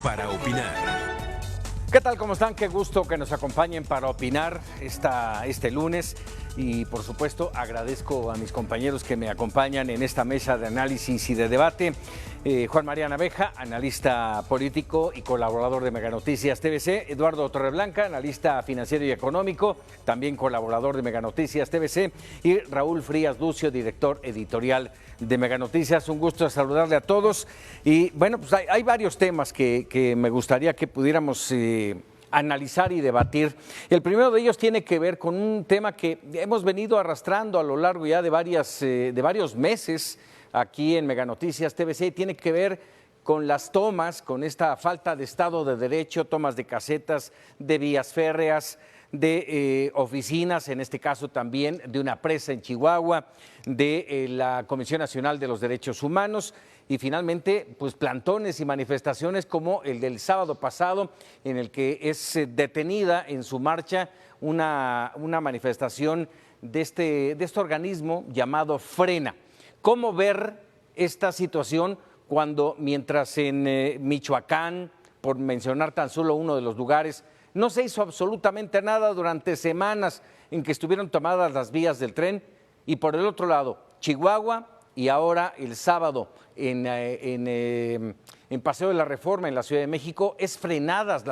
Para opinar. ¿Qué tal? ¿Cómo están? Qué gusto que nos acompañen para opinar este lunes. Y por supuesto agradezco a mis compañeros que me acompañan en esta mesa de análisis y de debate. Juan María Naveja, analista político y colaborador de Mega Noticias TVC. Eduardo Torreblanca, analista financiero y económico, también colaborador de Mega Noticias TVC. Y Raúl Frías Lucio, director editorial de Mega Noticias. Un gusto saludarle a todos. Y bueno, pues hay varios temas que me gustaría que pudiéramos analizar y debatir. El primero de ellos tiene que ver con un tema que hemos venido arrastrando a lo largo ya de varios meses aquí en Mega Noticias TVC, y tiene que ver con las tomas, con esta falta de Estado de Derecho, tomas de casetas, de vías férreas, de oficinas, en este caso también de una presa en Chihuahua, de la Comisión Nacional de los Derechos Humanos y finalmente pues plantones y manifestaciones como el del sábado pasado, en el que es detenida en su marcha una manifestación de este organismo llamado Frena. ¿Cómo ver esta situación cuando mientras en Michoacán, por mencionar tan solo uno de los lugares, no se hizo absolutamente nada durante semanas en que estuvieron tomadas las vías del tren, y por el otro lado, Chihuahua, y ahora el sábado en Paseo de la Reforma en la Ciudad de México, es frenadas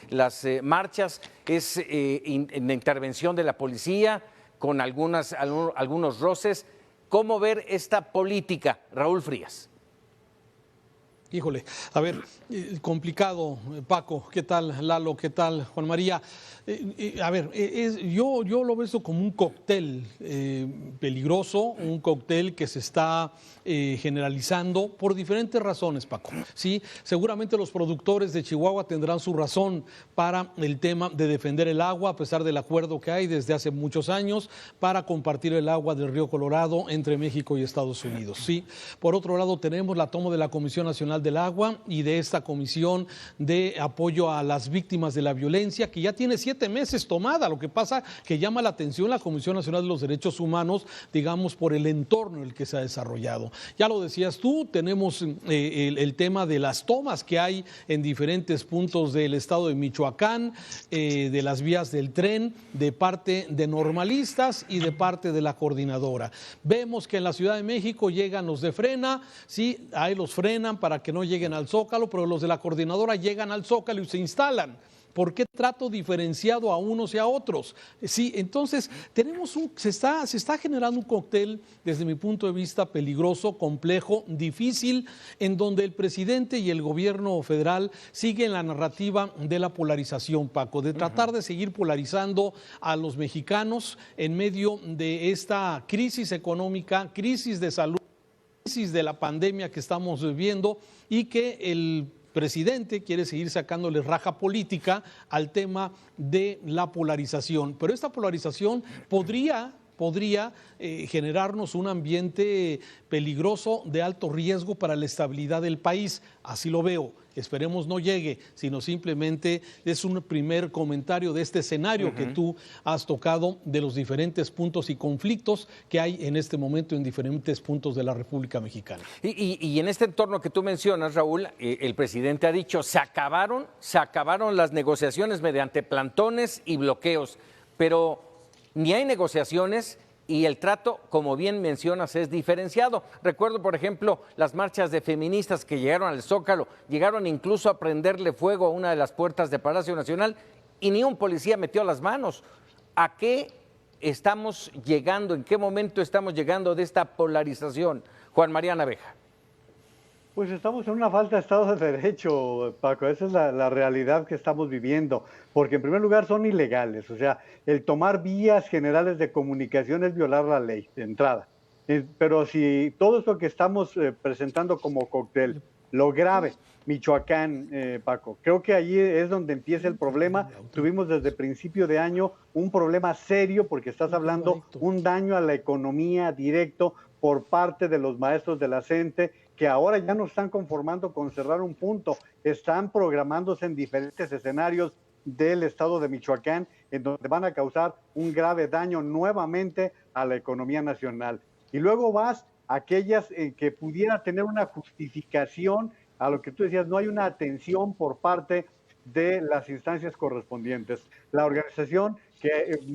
las marchas, es en intervención de la policía con algunos roces? ¿Cómo ver esta política, Raúl Frías? Híjole, a ver, complicado, Paco, ¿qué tal, Lalo? ¿Qué tal, Juan María? A ver, yo lo veo como un cóctel peligroso, un cóctel que se está generalizando por diferentes razones, Paco. Sí, seguramente los productores de Chihuahua tendrán su razón para el tema de defender el agua, a pesar del acuerdo que hay desde hace muchos años para compartir el agua del río Colorado entre México y Estados Unidos. Sí, por otro lado tenemos la toma de la Comisión Nacional del Agua y de esta comisión de apoyo a las víctimas de la violencia, que ya tiene 7 meses tomada. Lo que pasa que llama la atención la Comisión Nacional de los Derechos Humanos, digamos, por el entorno en el que se ha desarrollado. Ya lo decías tú, tenemos el tema de las tomas que hay en diferentes puntos del estado de Michoacán, de las vías del tren, de parte de normalistas y de parte de la coordinadora. Vemos que en la Ciudad de México llegan los de Frena, sí, ahí los frenan para que no lleguen al Zócalo, pero los de la coordinadora llegan al Zócalo y se instalan. ¿Por qué trato diferenciado a unos y a otros? Sí, entonces se está generando un cóctel, desde mi punto de vista, peligroso, complejo, difícil, en donde el presidente y el gobierno federal siguen la narrativa de la polarización, Paco, de tratar de seguir polarizando a los mexicanos en medio de esta crisis económica, crisis de salud, crisis de la pandemia que estamos viviendo, y que el presidente quiere seguir sacándole raja política al tema de la polarización. Pero esta polarización podría generarnos un ambiente peligroso de alto riesgo para la estabilidad del país. Así lo veo. Esperemos no llegue, sino simplemente es un primer comentario de este escenario que tú has tocado, de los diferentes puntos y conflictos que hay en este momento en diferentes puntos de la República Mexicana. Y en este entorno que tú mencionas, Raúl, el presidente ha dicho, se acabaron las negociaciones mediante plantones y bloqueos, pero ni hay negociaciones y el trato, como bien mencionas, es diferenciado. Recuerdo, por ejemplo, las marchas de feministas que llegaron al Zócalo, llegaron incluso a prenderle fuego a una de las puertas de Palacio Nacional y ni un policía metió las manos. ¿A qué estamos llegando? ¿En qué momento estamos llegando de esta polarización? Juan María Naveja. Pues estamos en una falta de Estado de Derecho, Paco. Esa es la realidad que estamos viviendo, porque en primer lugar son ilegales. O sea, el tomar vías generales de comunicación es violar la ley de entrada. Pero si todo esto que estamos presentando como cóctel, lo grave, Michoacán, Paco, creo que allí es donde empieza el problema. Tuvimos desde principio de año un problema serio, porque estás hablando un daño a la economía directo por parte de los maestros de la CENTE, que ahora ya no están conformando con cerrar un punto, están programándose en diferentes escenarios del estado de Michoacán, en donde van a causar un grave daño nuevamente a la economía nacional. Y luego vas a aquellas que pudiera tener una justificación a lo que tú decías, no hay una atención por parte de las instancias correspondientes. La organización,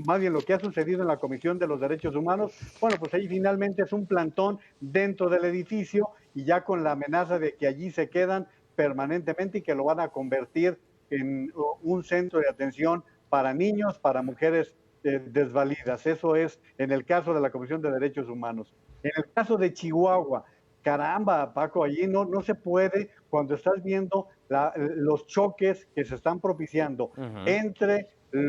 más bien lo que ha sucedido en la Comisión de los Derechos Humanos, bueno, pues ahí finalmente es un plantón dentro del edificio y ya con la amenaza de que allí se quedan permanentemente y que lo van a convertir en un centro de atención para niños, para mujeres desvalidas. Eso es en el caso de la Comisión de Derechos Humanos. En el caso de Chihuahua, caramba, Paco, allí no se puede, cuando estás viendo los choques que se están propiciando entre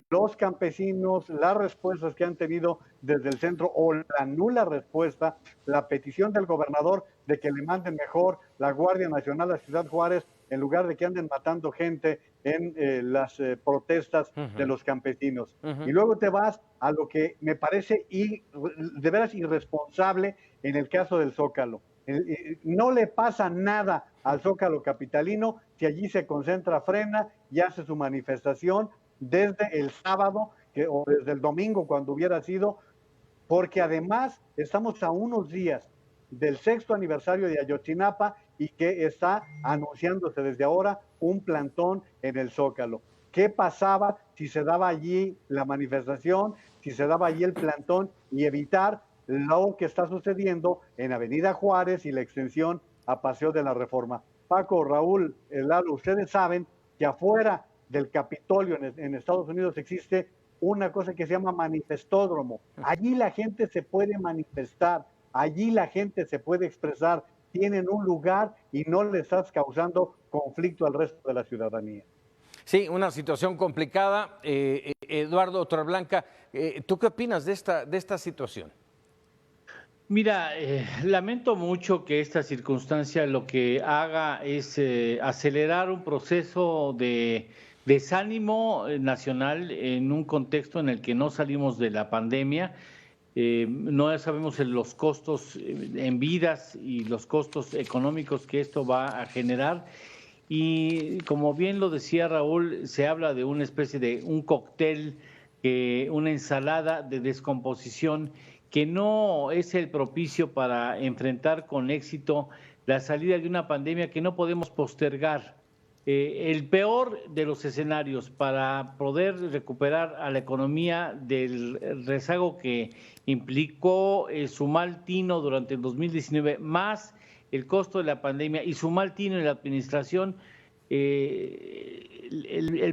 los campesinos, las respuestas que han tenido desde el centro o la nula respuesta, la petición del gobernador de que le manden mejor la Guardia Nacional a Ciudad Juárez en lugar de que anden matando gente en las protestas de los campesinos. Y luego te vas a lo que me parece de veras irresponsable en el caso del Zócalo. No le pasa nada al Zócalo capitalino si allí se concentra Frena y hace su manifestación desde el sábado o desde el domingo cuando hubiera sido, porque además estamos a unos días del 6º aniversario de Ayotzinapa y que está anunciándose desde ahora un plantón en el Zócalo. ¿Qué pasaba si se daba allí la manifestación, si se daba allí el plantón y evitar lo que está sucediendo en Avenida Juárez y la extensión a Paseo de la Reforma? Paco, Raúl, Lalo, ustedes saben que afuera del Capitolio en Estados Unidos existe una cosa que se llama manifestódromo. Allí la gente se puede manifestar, allí la gente se puede expresar, tienen un lugar y no le estás causando conflicto al resto de la ciudadanía. Sí, una situación complicada. Eduardo Torreblanca, ¿tú qué opinas de esta situación? Mira, lamento mucho que esta circunstancia lo que haga es acelerar un proceso de desánimo nacional en un contexto en el que no salimos de la pandemia. No sabemos los costos en vidas y los costos económicos que esto va a generar. Y como bien lo decía Raúl, se habla de una especie de un cóctel, una ensalada de descomposición que no es el propicio para enfrentar con éxito la salida de una pandemia que no podemos postergar. El peor de los escenarios para poder recuperar a la economía del rezago que implicó su mal tino durante el 2019, más el costo de la pandemia y su mal tino en la administración, el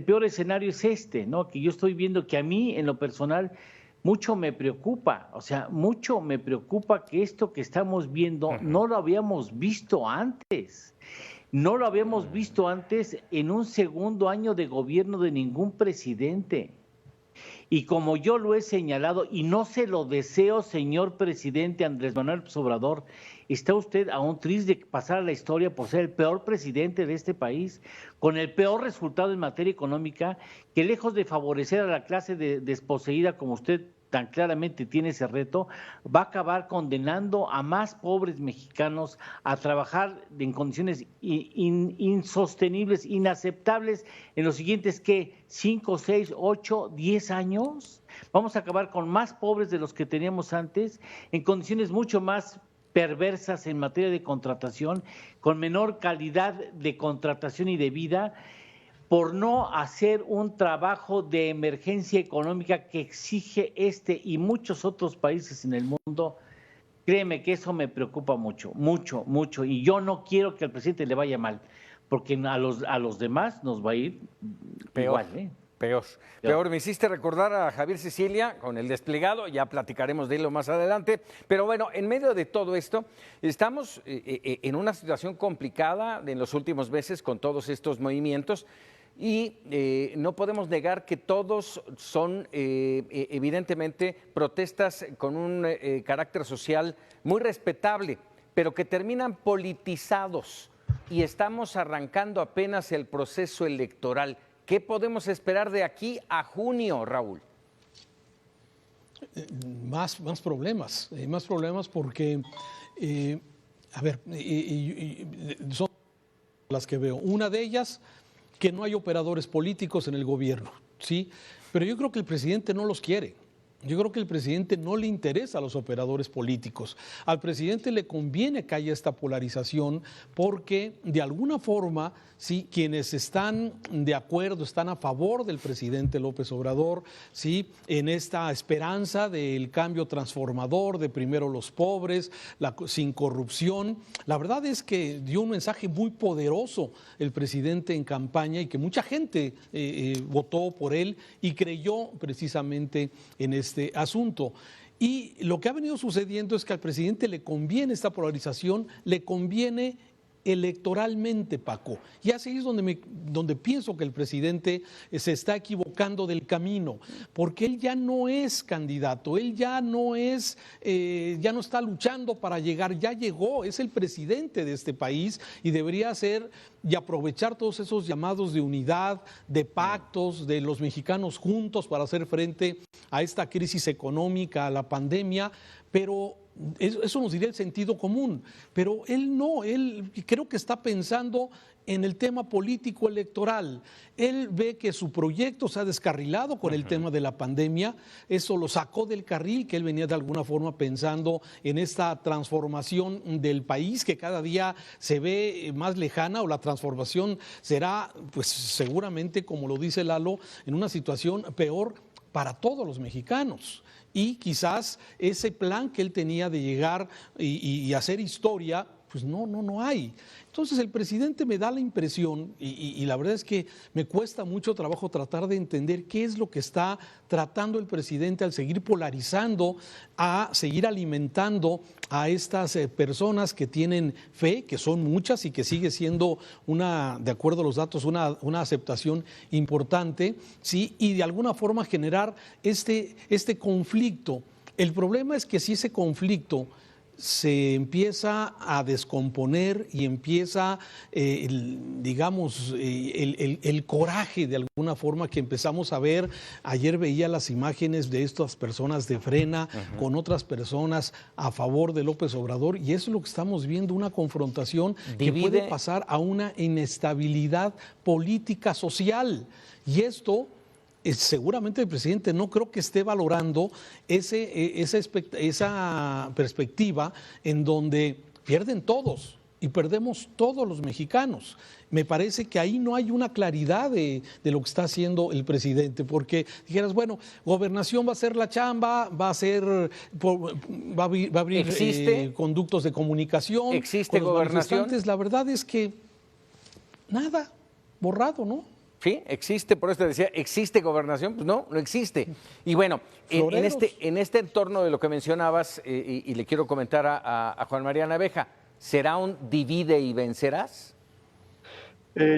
peor escenario es este, ¿no? Que yo estoy viendo que a mí, en lo personal, mucho me preocupa, mucho me preocupa que esto que estamos viendo no lo habíamos visto antes. No lo habíamos visto antes en un segundo año de gobierno de ningún presidente. Y como yo lo he señalado, y no se lo deseo, señor presidente Andrés Manuel López Obrador, está usted aún triste de pasar a la historia por ser el peor presidente de este país, con el peor resultado en materia económica, que lejos de favorecer a la clase desposeída como usted tan claramente tiene ese reto, va a acabar condenando a más pobres mexicanos a trabajar en condiciones insostenibles, inaceptables en los siguientes, ¿qué? 5, 6, 8, 10 años. Vamos a acabar con más pobres de los que teníamos antes, en condiciones mucho más perversas en materia de contratación, con menor calidad de contratación y de vida, por no hacer un trabajo de emergencia económica que exige este y muchos otros países en el mundo. Créeme que eso me preocupa mucho, mucho, mucho, y yo no quiero que al presidente le vaya mal, porque a los demás nos va a ir peor, igual, ¿eh? Peor. Me hiciste recordar a Javier Sicilia con el desplegado, ya platicaremos de él más adelante, pero bueno, en medio de todo esto, estamos en una situación complicada en los últimos meses con todos estos movimientos. Y no podemos negar que todos son evidentemente protestas con un carácter social muy respetable, pero que terminan politizados y estamos arrancando apenas el proceso electoral. ¿Qué podemos esperar de aquí a junio, Raúl? Más problemas porque, son las que veo. Una de ellas, que no hay operadores políticos en el gobierno, ¿sí? Pero yo creo que el presidente no los quiere. Yo creo que al presidente no le interesa a los operadores políticos. Al presidente le conviene que haya esta polarización porque de alguna forma, sí, quienes están de acuerdo, están a favor del presidente López Obrador, sí, en esta esperanza del cambio transformador, de primero los pobres, sin corrupción. La verdad es que dio un mensaje muy poderoso el presidente en campaña y que mucha gente votó por él y creyó precisamente en este asunto. Y lo que ha venido sucediendo es que al presidente le conviene esta polarización, le conviene electoralmente, Paco. Y así es donde pienso que el presidente se está equivocando del camino, porque él ya no es candidato, él ya no está luchando para llegar, ya llegó, es el presidente de este país y debería hacer y aprovechar todos esos llamados de unidad, de pactos, de los mexicanos juntos para hacer frente a esta crisis económica, a la pandemia, pero eso nos diría el sentido común, pero él no, él creo que está pensando en el tema político electoral. Él ve que su proyecto se ha descarrilado con el tema de la pandemia, eso lo sacó del carril, que él venía de alguna forma pensando en esta transformación del país que cada día se ve más lejana, o la transformación será, pues seguramente, como lo dice Lalo, en una situación peor para todos los mexicanos. Y quizás ese plan que él tenía de llegar y hacer historia, pues no hay. Entonces el presidente me da la impresión, y la verdad es que me cuesta mucho trabajo tratar de entender qué es lo que está tratando el presidente al seguir polarizando, a seguir alimentando a estas personas que tienen fe, que son muchas y que sigue siendo de acuerdo a los datos, una aceptación importante, ¿sí? Y de alguna forma generar este conflicto. El problema es que si ese conflicto se empieza a descomponer y empieza, digamos, el coraje de alguna forma que empezamos a ver. Ayer veía las imágenes de estas personas de Frena con otras personas a favor de López Obrador, y eso es lo que estamos viendo, una confrontación que puede pasar a una inestabilidad política social. Y esto seguramente el presidente no creo que esté valorando esa perspectiva en donde pierden todos y perdemos todos los mexicanos. Me parece que ahí no hay una claridad de lo que está haciendo el presidente, porque dijeras, bueno, gobernación va a hacer la chamba, va a abrir conductos de comunicación. ¿Existe gobernación? La verdad es que nada, borrado, ¿no? Sí, existe, por eso te decía, ¿existe gobernación? Pues no existe. Y bueno, en este entorno de lo que mencionabas, y le quiero comentar a Juan María Naveja, ¿será un divide y vencerás?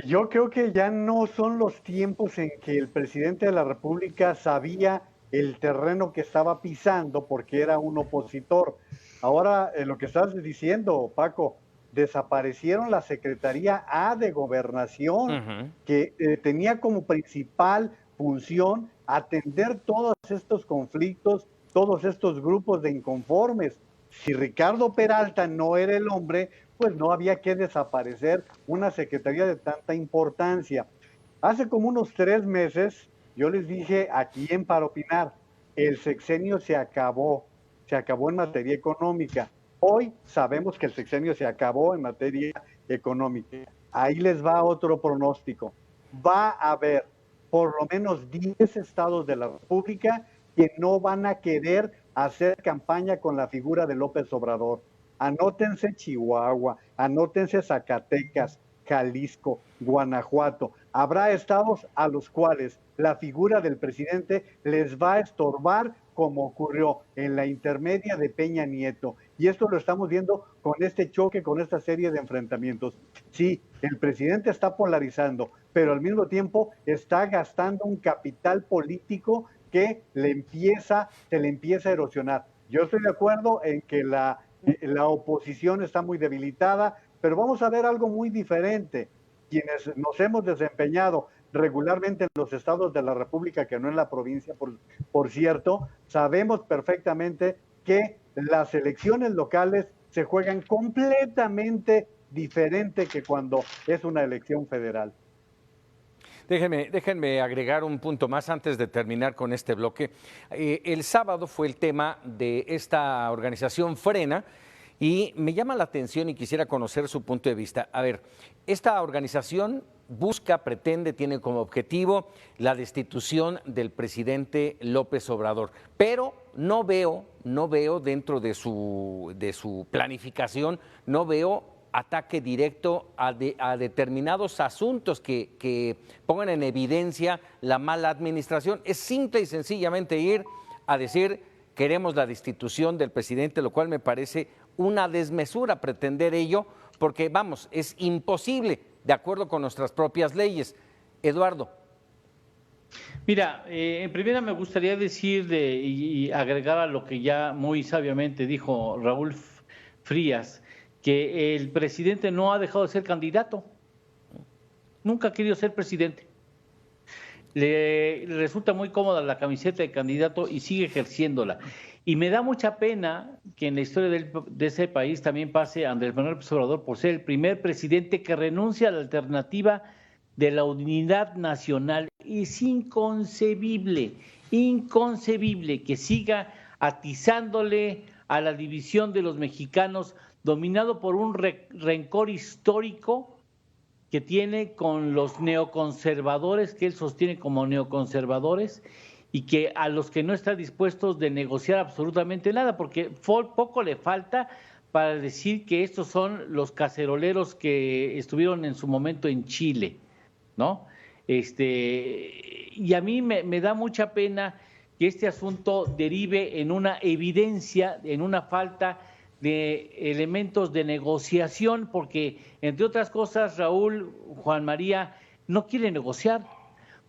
Yo creo que ya no son los tiempos en que el presidente de la República sabía el terreno que estaba pisando porque era un opositor. Ahora, lo que estás diciendo, Paco, desaparecieron la Secretaría A de Gobernación, que tenía como principal función atender todos estos conflictos, todos estos grupos de inconformes. Si Ricardo Peralta no era el hombre, pues no había que desaparecer una secretaría de tanta importancia. Hace como unos 3 meses, yo les dije aquí en Para Opinar, el sexenio se acabó en materia económica. Hoy sabemos que el sexenio se acabó en materia económica. Ahí les va otro pronóstico. Va a haber por lo menos 10 estados de la República que no van a querer hacer campaña con la figura de López Obrador. Anótense Chihuahua, anótense Zacatecas, Jalisco, Guanajuato. Habrá estados a los cuales la figura del presidente les va a estorbar, como ocurrió en la intermedia de Peña Nieto. Y esto lo estamos viendo con este choque, con esta serie de enfrentamientos. Sí, el presidente está polarizando, pero al mismo tiempo está gastando un capital político que se le empieza a erosionar. Yo estoy de acuerdo en que la oposición está muy debilitada, pero vamos a ver algo muy diferente. Quienes nos hemos desempeñado regularmente en los estados de la República, que no en la provincia, por cierto, sabemos perfectamente que las elecciones locales se juegan completamente diferente que cuando es una elección federal. Déjenme agregar un punto más antes de terminar con este bloque. El sábado fue el tema de esta organización Frena y me llama la atención y quisiera conocer su punto de vista. A ver, esta organización pretende, tiene como objetivo la destitución del presidente López Obrador, pero no veo dentro de su planificación, no veo ataque directo a determinados asuntos que pongan en evidencia la mala administración. Es simple y sencillamente ir a decir queremos la destitución del presidente, lo cual me parece una desmesura pretender ello, porque vamos, es imposible de acuerdo con nuestras propias leyes. Eduardo. Mira, en primera me gustaría decir y agregar a lo que ya muy sabiamente dijo Raúl Frías, que el presidente no ha dejado de ser candidato, nunca ha querido ser presidente. Le resulta muy cómoda la camiseta de candidato y sigue ejerciéndola. Y me da mucha pena que en la historia de ese país también pase Andrés Manuel López Obrador por ser el primer presidente que renuncia a la alternativa de la unidad nacional. Es inconcebible que siga atizándole a la división de los mexicanos, dominado por un rencor histórico que tiene con los neoconservadores, que él sostiene como neoconservadores, y que a los que no está dispuestos de negociar absolutamente nada, porque poco le falta para decir que estos son los caceroleros que estuvieron en su momento en Chile, ¿no? Y a mí me da mucha pena que este asunto derive en una evidencia, en una falta de elementos de negociación, porque, entre otras cosas, Raúl, Juan María, no quiere negociar,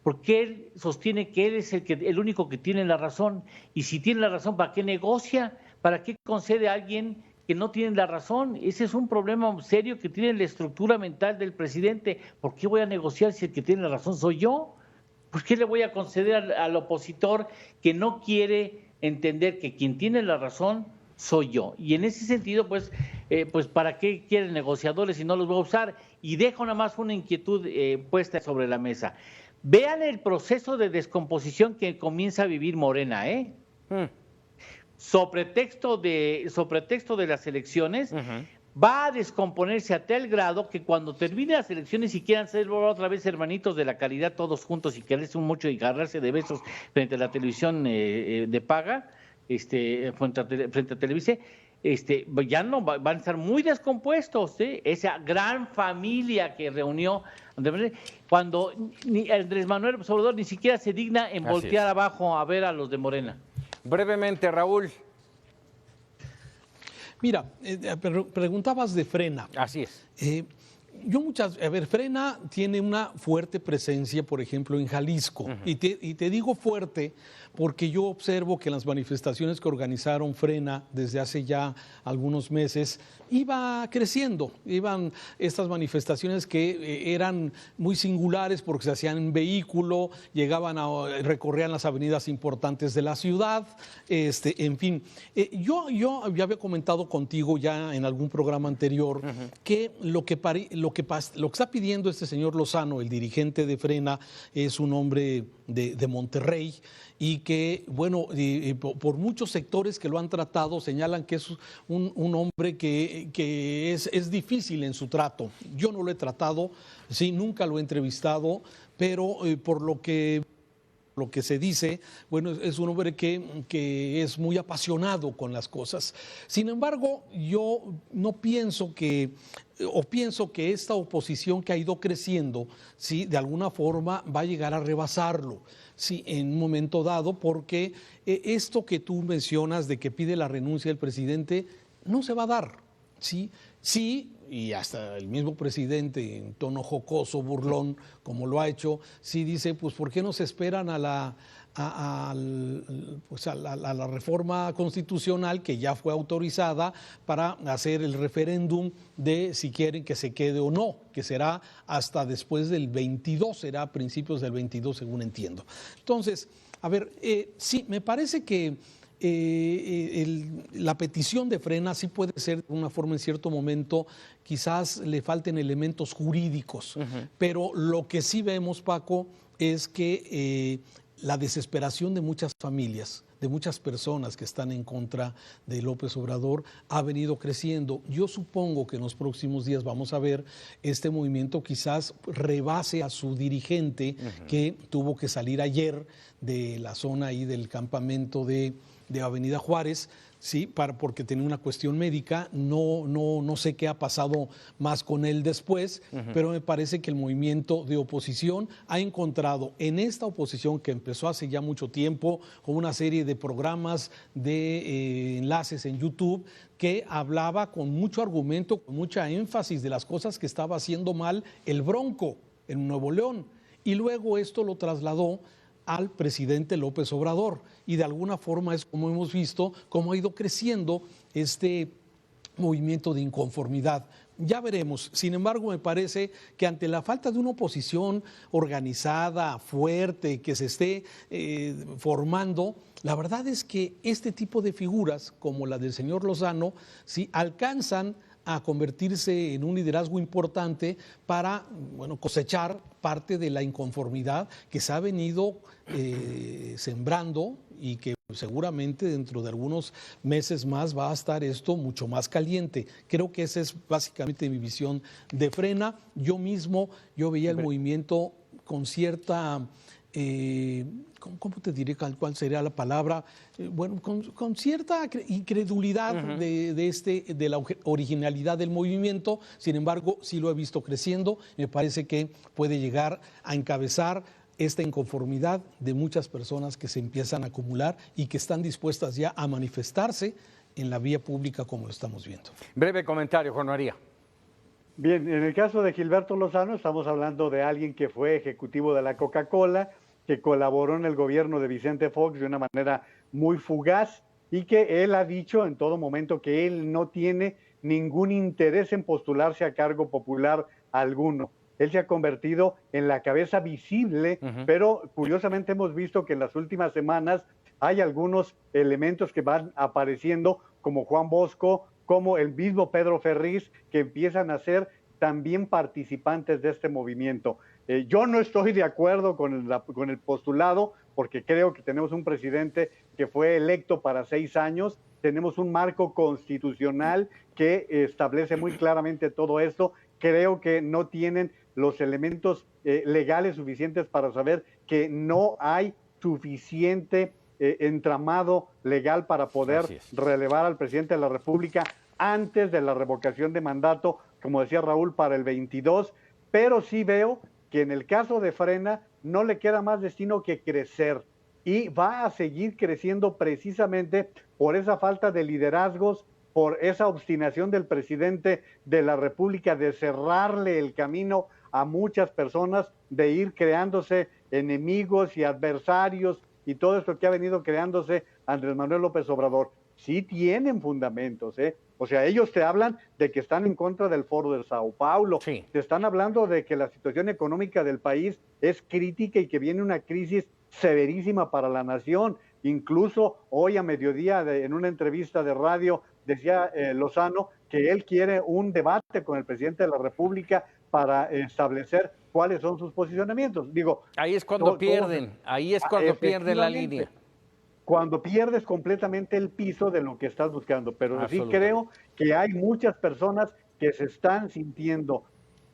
porque él sostiene que él es el único que tiene la razón, y si tiene la razón, ¿para qué negocia? ¿Para qué concede a alguien que no tiene la razón? Ese es un problema serio que tiene la estructura mental del presidente. ¿Por qué voy a negociar si el que tiene la razón soy yo? ¿Por qué le voy a conceder al opositor que no quiere entender que quien tiene la razón soy yo? Y en ese sentido, pues ¿para qué quieren negociadores si no los voy a usar? Y dejo nada más una inquietud puesta sobre la mesa. Vean el proceso de descomposición que comienza a vivir Morena, sobre pretexto de las elecciones, va a descomponerse a tal grado que cuando termine las elecciones y quieran ser otra vez hermanitos de la caridad todos juntos y quererse mucho y agarrarse de besos frente a la televisión de paga, frente a Televisa, ya no van a estar muy descompuestos, esa gran familia que reunió cuando Andrés Manuel López Obrador ni siquiera se digna en voltear abajo a ver a los de Morena. Brevemente, Raúl. Mira, preguntabas de Frena. Así es. Frena tiene una fuerte presencia, por ejemplo, en Jalisco. Y te digo fuerte porque yo observo que en las manifestaciones que organizaron Frena desde hace ya algunos meses, iba creciendo. Iban estas manifestaciones que eran muy singulares porque se hacían en vehículo, recorrían las avenidas importantes de la ciudad, en fin. Yo ya había comentado contigo ya en algún programa anterior que lo que está pidiendo este señor Lozano, el dirigente de Frena, es un hombre de Monterrey y que, bueno, por muchos sectores que lo han tratado, señalan que es un hombre que es difícil en su trato. Yo no lo he tratado, sí, nunca lo he entrevistado, pero por lo que se dice, bueno, es un hombre que es muy apasionado con las cosas. Sin embargo, yo no pienso pienso que esta oposición que ha ido creciendo, sí, de alguna forma va a llegar a rebasarlo, sí, en un momento dado, porque esto que tú mencionas de que pide la renuncia del presidente no se va a dar, sí, y hasta el mismo presidente en tono jocoso, burlón, como lo ha hecho, sí dice, pues ¿por qué no se esperan a la reforma constitucional que ya fue autorizada para hacer el referéndum de si quieren que se quede o no, que será hasta después del 22, será a principios del 22 según entiendo? Entonces, a ver, sí, me parece que la petición de Frena sí puede ser de una forma en cierto momento, quizás le falten elementos jurídicos, pero lo que sí vemos, Paco, es que la desesperación de muchas familias, de muchas personas que están en contra de López Obrador, ha venido creciendo. Yo supongo que en los próximos días vamos a ver este movimiento quizás rebase a su dirigente, que tuvo que salir ayer de la zona ahí del campamento de Avenida Juárez, sí, porque tenía una cuestión médica. No sé qué ha pasado más con él después, pero me parece que el movimiento de oposición ha encontrado en esta oposición, que empezó hace ya mucho tiempo con una serie de programas de enlaces en YouTube, que hablaba con mucho argumento, con mucha énfasis de las cosas que estaba haciendo mal el Bronco en Nuevo León, y luego esto lo trasladó al presidente López Obrador, y de alguna forma es como hemos visto cómo ha ido creciendo este movimiento de inconformidad. Ya veremos. Sin embargo, me parece que ante la falta de una oposición organizada, fuerte, que se esté formando, la verdad es que este tipo de figuras, como la del señor Lozano, sí alcanzan a convertirse en un liderazgo importante para, cosechar parte de la inconformidad que se ha venido sembrando, y que seguramente dentro de algunos meses más va a estar esto mucho más caliente. Creo que esa es básicamente mi visión de Frena. Yo veía el movimiento con cierta... ¿cómo te diré cuál sería la palabra? Con cierta incredulidad de la originalidad del movimiento. Sin embargo, sí lo he visto creciendo. Me parece que puede llegar a encabezar esta inconformidad de muchas personas que se empiezan a acumular y que están dispuestas ya a manifestarse en la vía pública, como lo estamos viendo. Breve comentario, Juan María. Bien, en el caso de Gilberto Lozano, estamos hablando de alguien que fue ejecutivo de la Coca-Cola, que colaboró en el gobierno de Vicente Fox de una manera muy fugaz, y que él ha dicho en todo momento que él no tiene ningún interés en postularse a cargo popular alguno. Él se ha convertido en la cabeza visible, pero curiosamente hemos visto que en las últimas semanas hay algunos elementos que van apareciendo, como Juan Bosco, como el mismo Pedro Ferriz, que empiezan a ser también participantes de este movimiento. Yo no estoy de acuerdo con el postulado, porque creo que tenemos un presidente que fue electo para 6 años, tenemos un marco constitucional que establece muy claramente todo esto. Creo que no tienen los elementos legales suficientes para saber que no hay suficiente entramado legal para poder relevar al presidente de la República antes de la revocación de mandato, como decía Raúl, para el 22, pero sí veo que en el caso de Frena no le queda más destino que crecer, y va a seguir creciendo precisamente por esa falta de liderazgos, por esa obstinación del presidente de la República de cerrarle el camino a muchas personas, de ir creándose enemigos y adversarios, y todo esto que ha venido creándose Andrés Manuel López Obrador. Sí tienen fundamentos, O sea, ellos te hablan de que están en contra del Foro de Sao Paulo, te están hablando de que la situación económica del país es crítica y que viene una crisis severísima para la nación. Incluso hoy a mediodía, en una entrevista de radio, decía Lozano que él quiere un debate con el presidente de la República para establecer cuáles son sus posicionamientos. Digo, ahí es cuando pierden la línea. Cuando pierdes completamente el piso de lo que estás buscando. Pero sí creo que hay muchas personas que se están sintiendo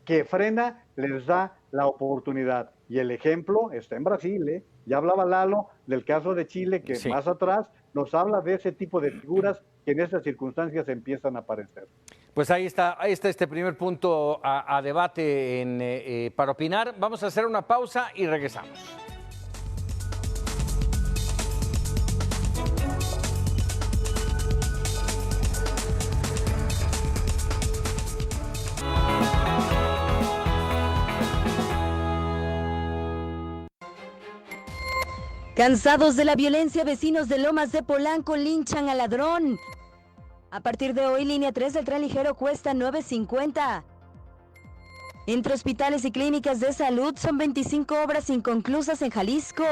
que Frena les da la oportunidad. Y el ejemplo está en Brasil, Ya hablaba Lalo del caso de Chile, que más atrás nos habla de ese tipo de figuras que en estas circunstancias empiezan a aparecer. Pues ahí está este primer punto a debate para opinar. Vamos a hacer una pausa y regresamos. Cansados de la violencia, vecinos de Lomas de Polanco linchan al ladrón. A partir de hoy, línea 3 del tren ligero cuesta $9.50. Entre hospitales y clínicas de salud son 25 obras inconclusas en Jalisco.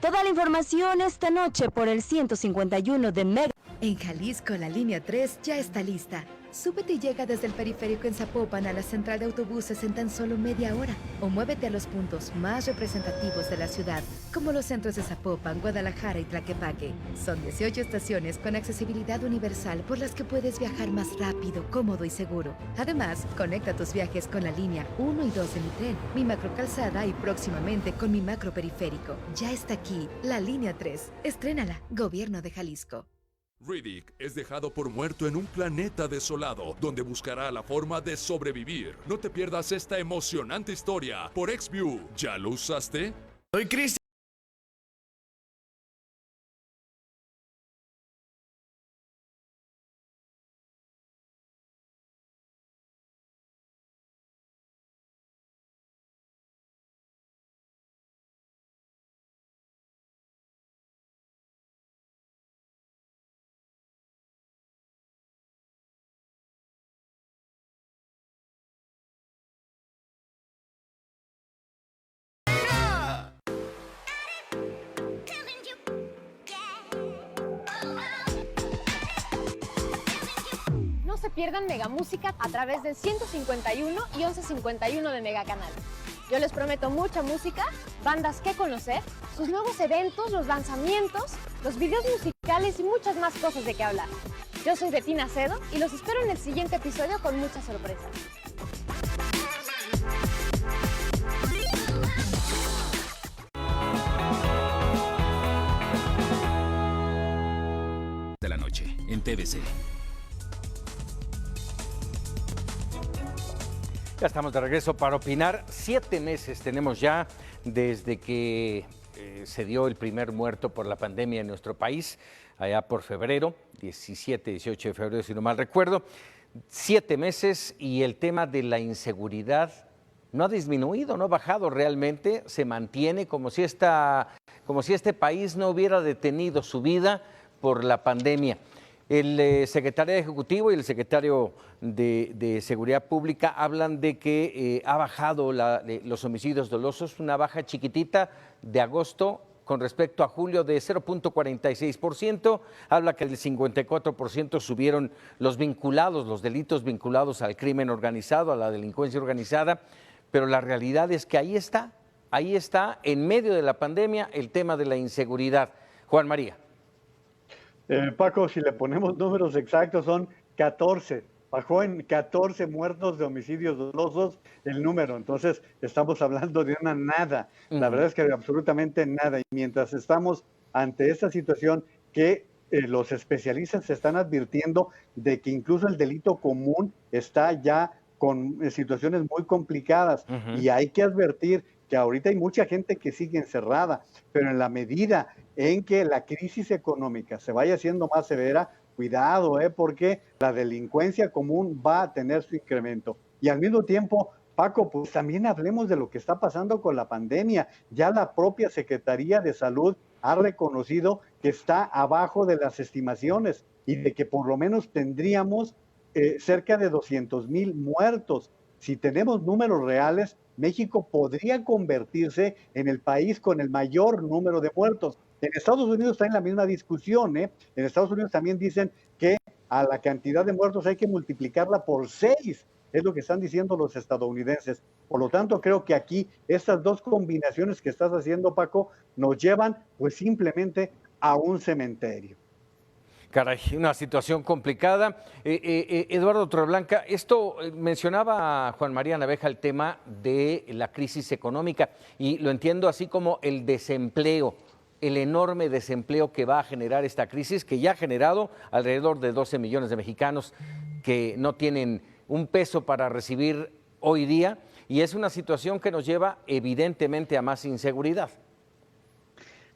Toda la información esta noche por el 151 de Mega. En Jalisco, la línea 3 ya está lista. Súbete y llega desde el periférico en Zapopan a la central de autobuses en tan solo media hora. O muévete a los puntos más representativos de la ciudad, como los centros de Zapopan, Guadalajara y Tlaquepaque. Son 18 estaciones con accesibilidad universal por las que puedes viajar más rápido, cómodo y seguro. Además, conecta tus viajes con la línea 1 y 2 de Mi Tren, Mi Macro Calzada y próximamente con Mi Macro Periférico. Ya está aquí, la línea 3. Estrénala, Gobierno de Jalisco. Riddick es dejado por muerto en un planeta desolado, donde buscará la forma de sobrevivir. No te pierdas esta emocionante historia por XView. ¿Ya lo usaste? Soy Cristian. No se pierdan Mega Música a través del 151 y 1151 de Mega Canal. Yo les prometo mucha música, bandas que conocer, sus nuevos eventos, los lanzamientos, los videos musicales y muchas más cosas de qué hablar. Yo soy Betina Cedo y los espero en el siguiente episodio con muchas sorpresas. De la noche en TVC. Ya estamos de regreso para opinar. 7 meses tenemos ya desde que se dio el primer muerto por la pandemia en nuestro país, allá por febrero, 17, 18 de febrero, si no mal recuerdo. 7 meses y el tema de la inseguridad no ha disminuido, no ha bajado realmente, se mantiene como si este país no hubiera detenido su vida por la pandemia. El secretario ejecutivo y el secretario de Seguridad Pública hablan de que ha bajado los homicidios dolosos, una baja chiquitita de agosto con respecto a julio de 0.46%. Habla que del 54% subieron los delitos vinculados al crimen organizado, a la delincuencia organizada, pero la realidad es que ahí está, en medio de la pandemia, el tema de la inseguridad. Juan María. Paco, si le ponemos números exactos, son 14. Bajó en 14 muertos de homicidios dolosos el número. Entonces, estamos hablando de una nada. La verdad es que absolutamente nada. Y mientras estamos ante esta situación que los especialistas se están advirtiendo de que incluso el delito común está ya con situaciones muy complicadas. Y hay que advertir que ahorita hay mucha gente que sigue encerrada, pero en la medida en que la crisis económica se vaya haciendo más severa, cuidado, porque la delincuencia común va a tener su incremento. Y al mismo tiempo, Paco, pues también hablemos de lo que está pasando con la pandemia. Ya la propia Secretaría de Salud ha reconocido que está abajo de las estimaciones y de que por lo menos tendríamos cerca de 200,000 muertos. Si tenemos números reales, México podría convertirse en el país con el mayor número de muertos. En Estados Unidos está en la misma discusión, En Estados Unidos también dicen que a la cantidad de muertos hay que multiplicarla por 6, es lo que están diciendo los estadounidenses. Por lo tanto, creo que aquí estas dos combinaciones que estás haciendo, Paco, nos llevan pues simplemente a un cementerio. Caray, una situación complicada. Eduardo Torreblanca, esto mencionaba Juan María Naveja el tema de la crisis económica y lo entiendo así como el desempleo, el enorme desempleo que va a generar esta crisis, que ya ha generado alrededor de 12 millones de mexicanos que no tienen un peso para recibir hoy día, y es una situación que nos lleva evidentemente a más inseguridad.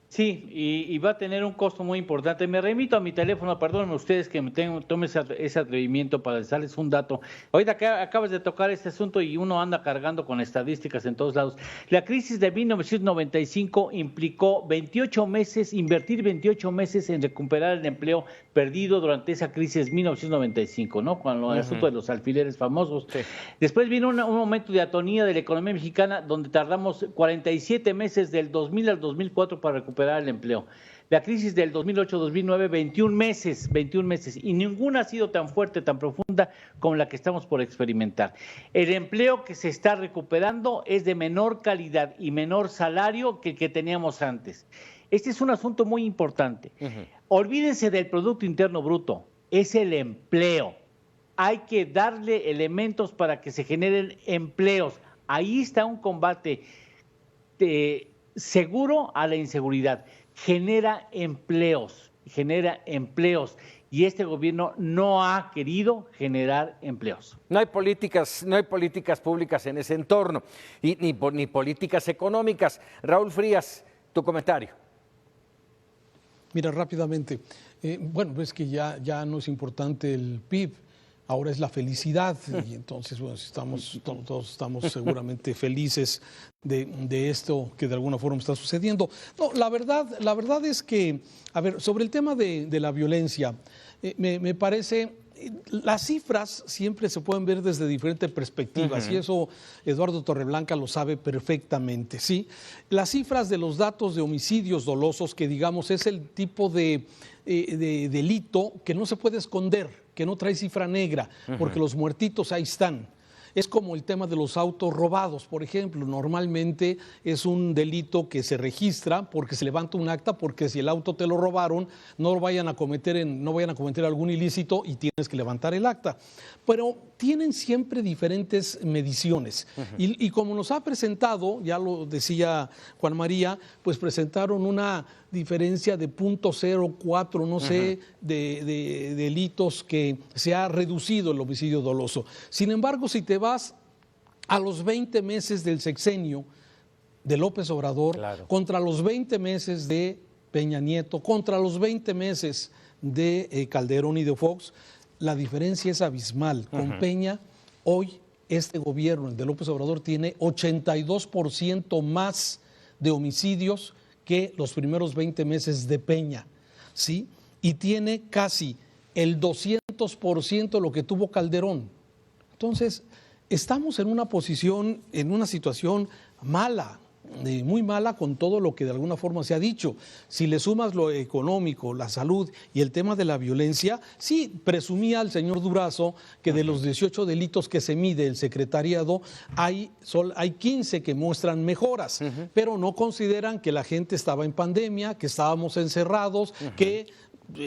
Sí, y va a tener un costo muy importante. Me remito a mi teléfono, perdónenme ustedes que tome ese atrevimiento para darles un dato. Ahorita acabas de tocar este asunto y uno anda cargando con estadísticas en todos lados. La crisis de 1995 implicó invertir 28 meses en recuperar el empleo perdido durante esa crisis 1995, ¿no? Con el asunto de los alfileres famosos. Sí. Después vino un momento de atonía de la economía mexicana donde tardamos 47 meses del 2000 al 2004 para recuperar el empleo. La crisis del 2008-2009, 21 meses, y ninguna ha sido tan fuerte, tan profunda como la que estamos por experimentar. El empleo que se está recuperando es de menor calidad y menor salario que el que teníamos antes. Este es un asunto muy importante. Olvídense del Producto Interno Bruto, es el empleo. Hay que darle elementos para que se generen empleos. Ahí está un combate seguro a la inseguridad. Genera empleos. Y este gobierno no ha querido generar empleos. No hay políticas públicas en ese entorno, y ni políticas económicas. Raúl Frías, tu comentario. Mira, rápidamente, bueno, es que ya no es importante el PIB, ahora es la felicidad, y entonces, bueno, todos estamos seguramente felices de esto que de alguna forma está sucediendo. No, la verdad es que, a ver, sobre el tema de la violencia, me parece... Las cifras siempre se pueden ver desde diferentes perspectivas y eso Eduardo Torreblanca lo sabe perfectamente, ¿sí? Las cifras de los datos de homicidios dolosos, que digamos es el tipo de delito que no se puede esconder, que no trae cifra negra, porque los muertitos ahí están. Es como el tema de los autos robados, por ejemplo. Normalmente es un delito que se registra porque se levanta un acta, porque si el auto te lo robaron, no vayan a cometer algún ilícito y tienes que levantar el acta. Pero tienen siempre diferentes mediciones. Y como nos ha presentado, ya lo decía Juan María, pues presentaron una diferencia de 0.04, no sé, de delitos que se ha reducido el homicidio doloso. Sin embargo, si te vas a los 20 meses del sexenio de López Obrador, contra los 20 meses de Peña Nieto, contra los 20 meses de Calderón y de Fox, la diferencia es abismal. Con Peña, hoy este gobierno, el de López Obrador, tiene 82% más de homicidios que los primeros 20 meses de Peña, ¿sí? Y tiene casi el 200% lo que tuvo Calderón. Entonces, estamos en una situación mala, muy mala con todo lo que de alguna forma se ha dicho. Si le sumas lo económico, la salud y el tema de la violencia, sí, presumía el señor Durazo que de los 18 delitos que se mide el secretariado, hay 15 que muestran mejoras, pero no consideran que la gente estaba en pandemia, que estábamos encerrados, que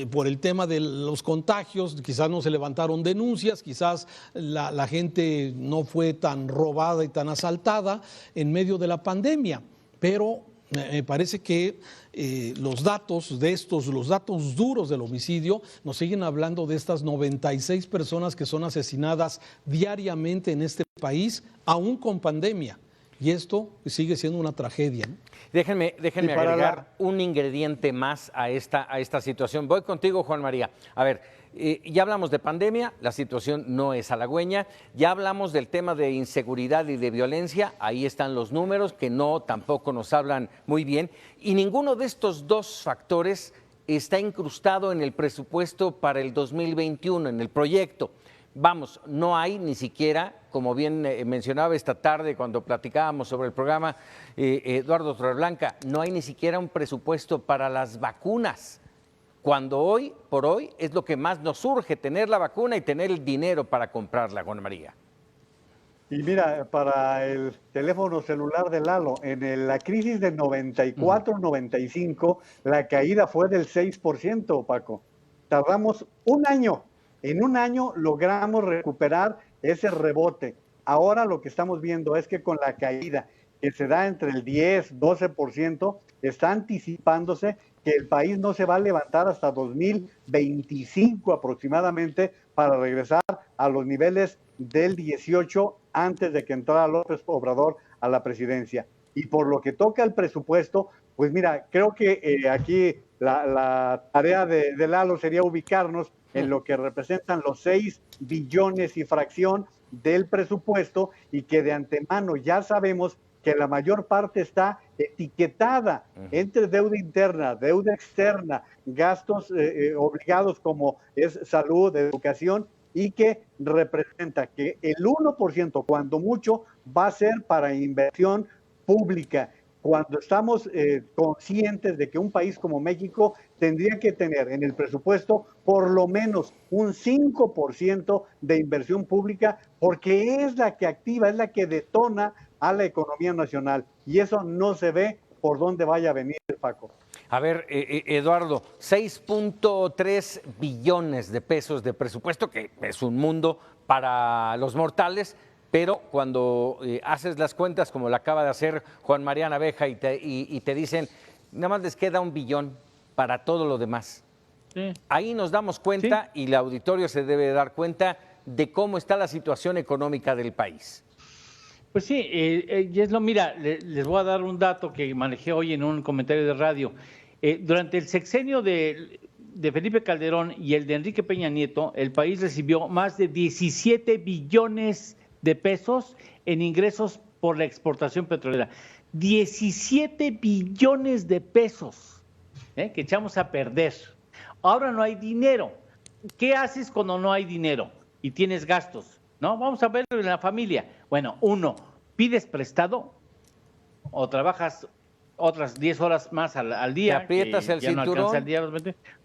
por el tema de los contagios, quizás no se levantaron denuncias, quizás la gente no fue tan robada y tan asaltada en medio de la pandemia, pero me parece que los datos duros del homicidio nos siguen hablando de estas 96 personas que son asesinadas diariamente en este país, aún con pandemia. Y esto sigue siendo una tragedia, ¿no? Déjenme agregar un ingrediente más a esta situación. Voy contigo, Juan María. A ver, ya hablamos de pandemia, la situación no es halagüeña. Ya hablamos del tema de inseguridad y de violencia. Ahí están los números que tampoco nos hablan muy bien. Y ninguno de estos dos factores está incrustado en el presupuesto para el 2021, en el proyecto. Vamos, no hay ni siquiera, como bien mencionaba esta tarde cuando platicábamos sobre el programa Eduardo Torreblanca, no hay ni siquiera un presupuesto para las vacunas, cuando hoy por hoy es lo que más nos urge, tener la vacuna y tener el dinero para comprarla, Juan María. Y mira, para el teléfono celular de Lalo, en la crisis del 94-95, la caída fue del 6%, Paco. Tardamos un año. En un año logramos recuperar ese rebote. Ahora lo que estamos viendo es que con la caída que se da entre el 10-12%, está anticipándose que el país no se va a levantar hasta 2025 aproximadamente para regresar a los niveles del 18 antes de que entrara López Obrador a la presidencia. Y por lo que toca el presupuesto, pues mira, creo que aquí la tarea de Lalo sería ubicarnos en lo que representan los 6 billones y fracción del presupuesto y que de antemano ya sabemos que la mayor parte está etiquetada entre deuda interna, deuda externa, gastos obligados como es salud, educación, y que representa que el 1%, cuando mucho, va a ser para inversión pública. Cuando estamos conscientes de que un país como México tendría que tener en el presupuesto por lo menos un 5% de inversión pública, porque es la que activa, es la que detona a la economía nacional. Y eso no se ve por dónde vaya a venir, Paco. A ver, Eduardo, 6.3 billones de pesos de presupuesto, que es un mundo para los mortales, pero cuando haces las cuentas, como lo acaba de hacer Juan María Naveja, y te dicen, nada más les queda 1 billón para todo lo demás. Sí. Ahí nos damos cuenta, sí, y el auditorio se debe dar cuenta de cómo está la situación económica del país. Pues sí, Yeslo, mira, les voy a dar un dato que manejé hoy en un comentario de radio. Durante el sexenio de Felipe Calderón y el de Enrique Peña Nieto, el país recibió más de 17 billones de pesos en ingresos por la exportación petrolera. 17 billones de pesos que echamos a perder. Ahora no hay dinero. ¿Qué haces cuando no hay dinero y tienes gastos? ¿No? Vamos a verlo en la familia. Bueno, uno, pides prestado o trabajas otras 10 horas más al día. ¿Te aprietas el cinturón?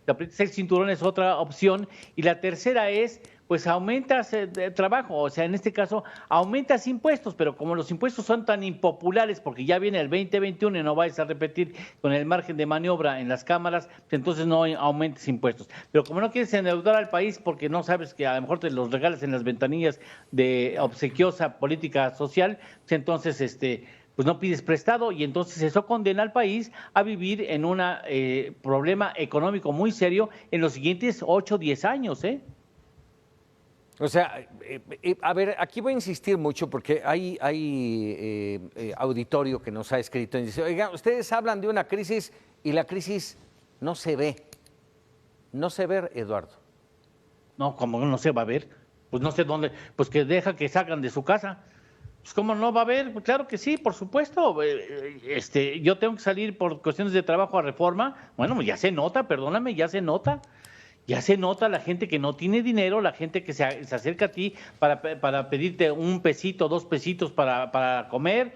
Te aprietas el cinturón es otra opción. Y la tercera es, pues aumentas trabajo, o sea, en este caso, aumentas impuestos, pero como los impuestos son tan impopulares, porque ya viene el 2021 y no vais a repetir con el margen de maniobra en las cámaras, entonces no aumentes impuestos. Pero como no quieres endeudar al país porque no sabes que a lo mejor te los regales en las ventanillas de obsequiosa política social, pues entonces pues no pides prestado y entonces eso condena al país a vivir en un problema económico muy serio en los siguientes 8 o 10 años, ¿eh? O sea, a ver, aquí voy a insistir mucho porque hay auditorio que nos ha escrito y dice, oiga, ustedes hablan de una crisis y la crisis no se ve. No se ve, Eduardo. No, ¿cómo no se va a ver? Pues no sé dónde, pues que deja que salgan de su casa. Pues ¿cómo no va a haber? Pues claro que sí, por supuesto. Yo tengo que salir por cuestiones de trabajo a Reforma. Bueno, ya se nota, perdóname, ya se nota. Ya se nota la gente que no tiene dinero, la gente que se acerca a ti para pedirte 1 pesito, 2 pesitos para comer.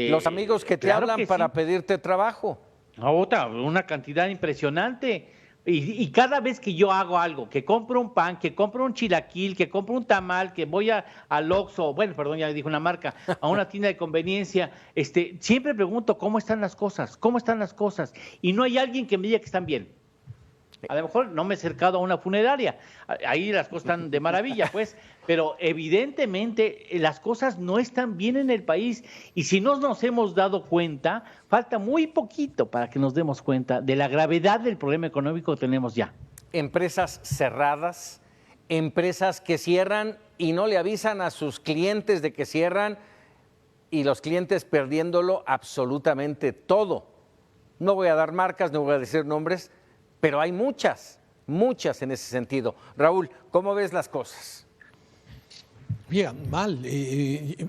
Los amigos que te hablan para pedirte trabajo. Una cantidad impresionante. Y cada vez que yo hago algo, que compro un pan, que compro un chilaquil, que compro un tamal, que voy al Oxxo, bueno, perdón, ya dije una marca, a una tienda de conveniencia, siempre pregunto cómo están las cosas, y no hay alguien que me diga que están bien. A lo mejor no me he acercado a una funeraria, ahí las cosas están de maravilla, pues, pero evidentemente las cosas no están bien en el país y si no nos hemos dado cuenta, falta muy poquito para que nos demos cuenta de la gravedad del problema económico que tenemos ya. Empresas cerradas, empresas que cierran y no le avisan a sus clientes de que cierran y los clientes perdiéndolo absolutamente todo. No voy a dar marcas, no voy a decir nombres, pero hay muchas en ese sentido. Raúl, ¿cómo ves las cosas? Bien, mal.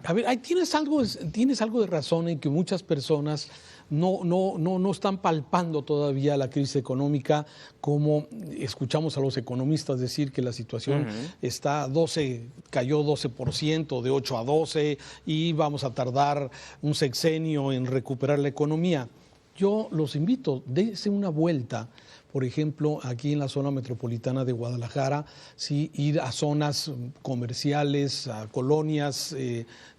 A ver, tienes algo de razón en que muchas personas no están palpando todavía la crisis económica, como escuchamos a los economistas decir que la situación está cayó 12%, de 8 a 12, y vamos a tardar un sexenio en recuperar la economía. Yo los invito, dense una vuelta. Por ejemplo, aquí en la zona metropolitana de Guadalajara, sí, ir a zonas comerciales, a colonias,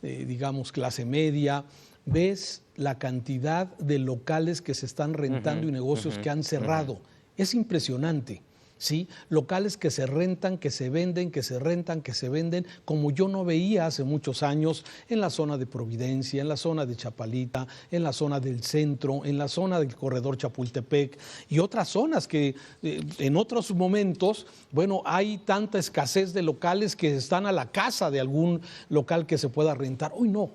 digamos, clase media, ves la cantidad de locales que se están rentando y negocios que han cerrado. Es impresionante, ¿sí? Locales que se rentan, que se venden, que se rentan, que se venden, como yo no veía hace muchos años en la zona de Providencia, en la zona de Chapalita, en la zona del centro, en la zona del corredor Chapultepec y otras zonas que en otros momentos, bueno, hay tanta escasez de locales que están a la casa de algún local que se pueda rentar. Hoy no,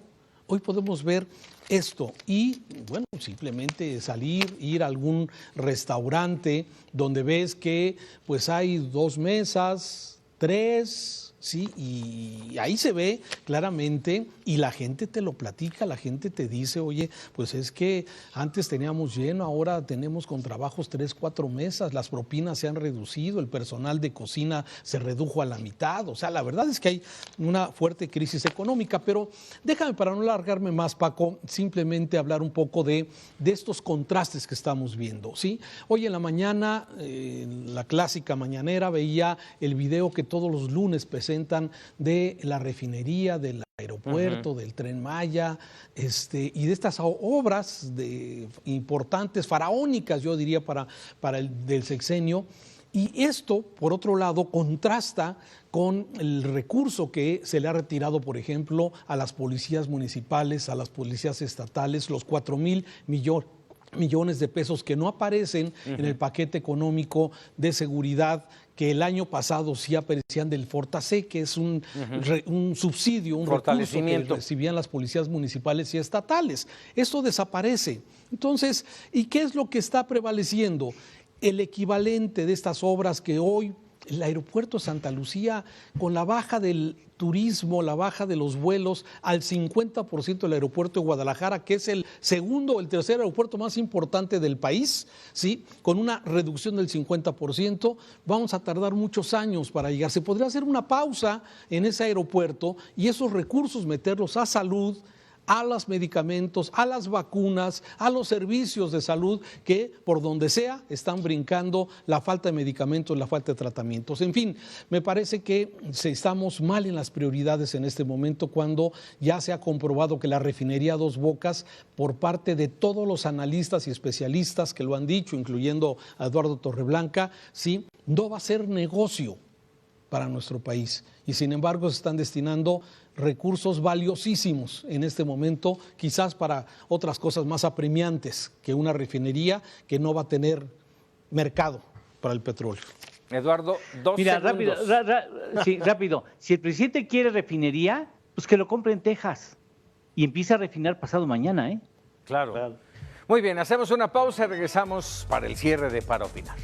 hoy podemos ver esto y, bueno, simplemente salir, ir a algún restaurante donde ves que pues hay 2 mesas, 3, Sí, y ahí se ve claramente y la gente te lo platica, la gente te dice, oye, pues es que antes teníamos lleno, ahora tenemos con trabajos 3, 4 mesas, las propinas se han reducido, el personal de cocina se redujo a la mitad, o sea, la verdad es que hay una fuerte crisis económica, pero déjame para no alargarme más, Paco, simplemente hablar un poco de estos contrastes que estamos viendo, ¿sí? Hoy en la mañana, la clásica mañanera, veía el video que todos los lunes presentan de la refinería, del aeropuerto, del Tren Maya, y de estas obras importantes, faraónicas, yo diría, para del sexenio. Y esto, por otro lado, contrasta con el recurso que se le ha retirado, por ejemplo, a las policías municipales, a las policías estatales, los 4,000 millones de pesos que no aparecen en el paquete económico de seguridad que el año pasado sí aparecían del Fortasec, que es un subsidio, un recurso que recibían las policías municipales y estatales. Esto desaparece. Entonces, ¿y qué es lo que está prevaleciendo? El equivalente de estas obras que hoy el aeropuerto de Santa Lucía, con la baja del turismo, la baja de los vuelos al 50% del aeropuerto de Guadalajara, que es el segundo o el tercer aeropuerto más importante del país, ¿sí? Con una reducción del 50%, vamos a tardar muchos años para llegar. Se podría hacer una pausa en ese aeropuerto y esos recursos meterlos a salud, a los medicamentos, a las vacunas, a los servicios de salud que por donde sea están brincando la falta de medicamentos, la falta de tratamientos. En fin, me parece que estamos mal en las prioridades en este momento cuando ya se ha comprobado que la refinería Dos Bocas, por parte de todos los analistas y especialistas que lo han dicho, incluyendo a Eduardo Torreblanca, sí, no va a ser negocio para nuestro país. Y sin embargo se están destinando recursos valiosísimos en este momento, quizás para otras cosas más apremiantes que una refinería que no va a tener mercado para el petróleo. Eduardo, 2 Mira, segundos. rápido. Si el presidente quiere refinería, pues que lo compre en Texas y empiece a refinar pasado mañana, ¿eh? Claro. Muy bien, hacemos una pausa y regresamos para el cierre de Para Opinar.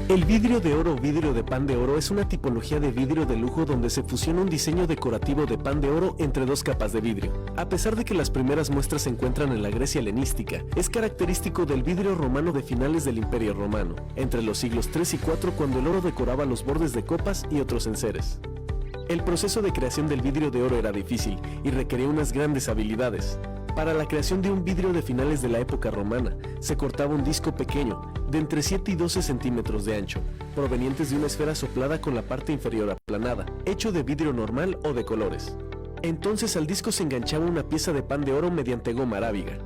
El vidrio de oro o vidrio de pan de oro es una tipología de vidrio de lujo donde se fusiona un diseño decorativo de pan de oro entre 2 capas de vidrio. A pesar de que las primeras muestras se encuentran en la Grecia helenística, es característico del vidrio romano de finales del Imperio Romano, entre los siglos 3 y 4 cuando el oro decoraba los bordes de copas y otros enseres. El proceso de creación del vidrio de oro era difícil y requería unas grandes habilidades. Para la creación de un vidrio de finales de la época romana, se cortaba un disco pequeño, de entre 7 y 12 centímetros de ancho, provenientes de una esfera soplada con la parte inferior aplanada, hecho de vidrio normal o de colores. Entonces al disco se enganchaba una pieza de pan de oro mediante goma arábiga.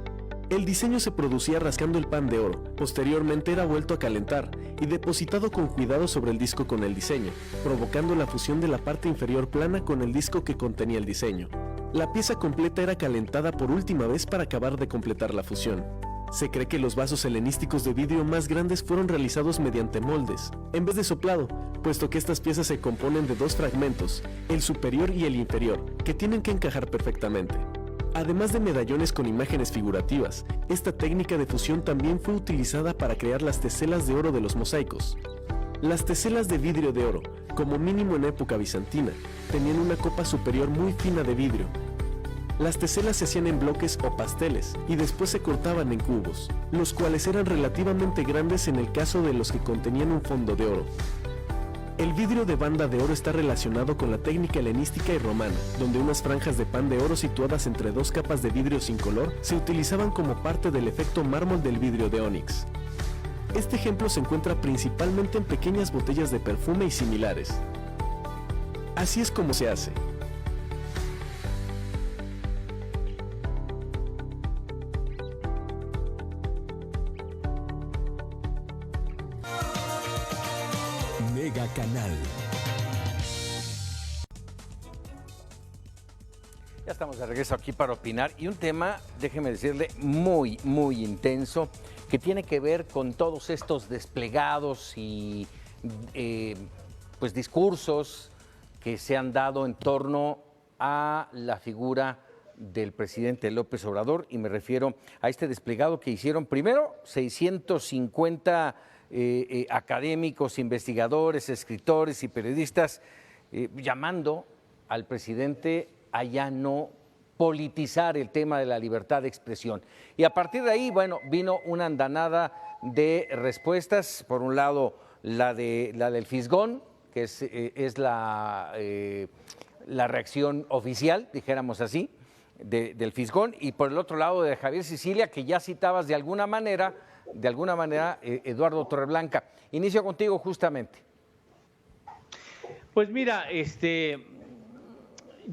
El diseño se producía rascando el pan de oro, posteriormente era vuelto a calentar y depositado con cuidado sobre el disco con el diseño, provocando la fusión de la parte inferior plana con el disco que contenía el diseño. La pieza completa era calentada por última vez para acabar de completar la fusión. Se cree que los vasos helenísticos de vidrio más grandes fueron realizados mediante moldes, en vez de soplado, puesto que estas piezas se componen de 2 fragmentos, el superior y el inferior, que tienen que encajar perfectamente. Además de medallones con imágenes figurativas, esta técnica de fusión también fue utilizada para crear las teselas de oro de los mosaicos. Las teselas de vidrio de oro, como mínimo en época bizantina, tenían una copa superior muy fina de vidrio. Las teselas se hacían en bloques o pasteles y después se cortaban en cubos, los cuales eran relativamente grandes en el caso de los que contenían un fondo de oro. El vidrio de banda de oro está relacionado con la técnica helenística y romana, donde unas franjas de pan de oro situadas entre 2 capas de vidrio sin color se utilizaban como parte del efecto mármol del vidrio de ónix. Este ejemplo se encuentra principalmente en pequeñas botellas de perfume y similares. Así es como se hace. Mega Canal. Ya estamos de regreso aquí para opinar y un tema, déjeme decirle, muy, muy intenso, que tiene que ver con todos estos desplegados y pues discursos que se han dado en torno a la figura del presidente López Obrador, y me refiero a este desplegado que hicieron primero 650 académicos, investigadores, escritores y periodistas, llamando al presidente a ya no politizar el tema de la libertad de expresión. Y a partir de ahí, bueno, vino una andanada de respuestas. Por un lado, la del Fisgón, que es la reacción oficial, dijéramos así, del Fisgón, y por el otro lado de Javier Sicilia, que ya citabas de alguna manera, Eduardo Torreblanca. Inicio contigo justamente. Pues mira,